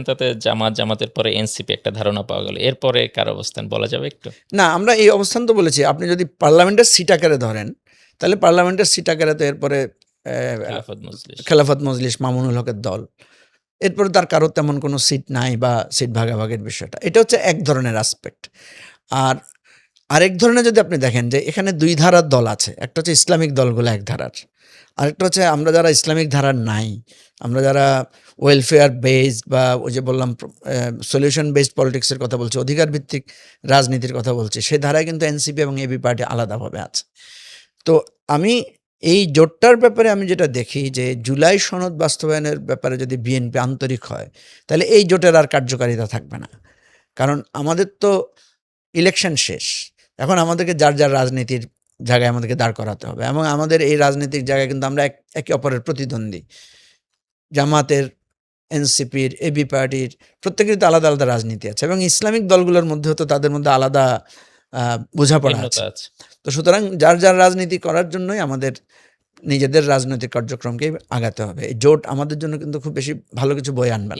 তাতে জামাতের পরে এনসিপি একটা ধারণা পাওয়া গেল। এরপরে কার অবস্থান বলা যাবে একটু? না, আমরা এই অবস্থান তো বলেছি। আপনি যদি পার্লামেন্টের সিট আকারে ধরেন, তাহলে পার্লামেন্টের সিট আকারে তো এরপরে খেলাফত মজলিস। খেলাফত মজলিস, মামুনুল হকের দল। এরপরে তার কারো তেমন কোনো সিট নাই বা সিট ভাগাভাগির বিষয়টা। এটা হচ্ছে এক ধরনের অ্যাসপেক্ট। আর আরেক ধরনের যদি আপনি দেখেন যে এখানে ২ ধারার দল আছে। একটা হচ্ছে ইসলামিক দলগুলো এক ধারার। আরেকটা হচ্ছে আমরা যারা ইসলামিক ধারার নাই, আমরা যারা ওয়েলফেয়ার বেসড বা ওই যে বললাম সলিউশন বেসড পলিটিক্সের কথা বলছি, অধিকার ভিত্তিক রাজনীতির কথা বলছি, সেই ধারায় কিন্তু এনসিপি এবং এবি পার্টি আলাদাভাবে আছে। তো আমি এই জোটটার ব্যাপারে আমি যেটা দেখি যে জুলাই সনদ বাস্তবায়নের ব্যাপারে যদি বিএনপি আন্তরিক হয়, তাহলে এই জোটের আর কার্যকারিতা থাকবে না। কারণ আমাদের তো ইলেকশন শেষ। এখন আমাদেরকে যার যার রাজনীতির জায়গায় আমাদেরকে দাঁড় করাতে হবে এবং আমাদের এই রাজনৈতিক জায়গায় কিন্তু আমরা একে অপরের প্রতিদ্বন্দ্বী। জামাতের, এনসিপির, এবি পার্টির প্রত্যেকেরই তো আলাদা আলাদা রাজনীতি আছে এবং ইসলামিক দলগুলোর মধ্যেও তো তাদের মধ্যে আলাদা বোঝাপড়া আছে। তো সুতরাং যার যার রাজনীতি করার জন্যই আমাদের নিজেদের রাজনৈতিক কার্যক্রমকে আগাতে হবে। এই জোট আমাদের জন্য কিন্তু খুব বেশি ভালো কিছু বয়ে আনবে না।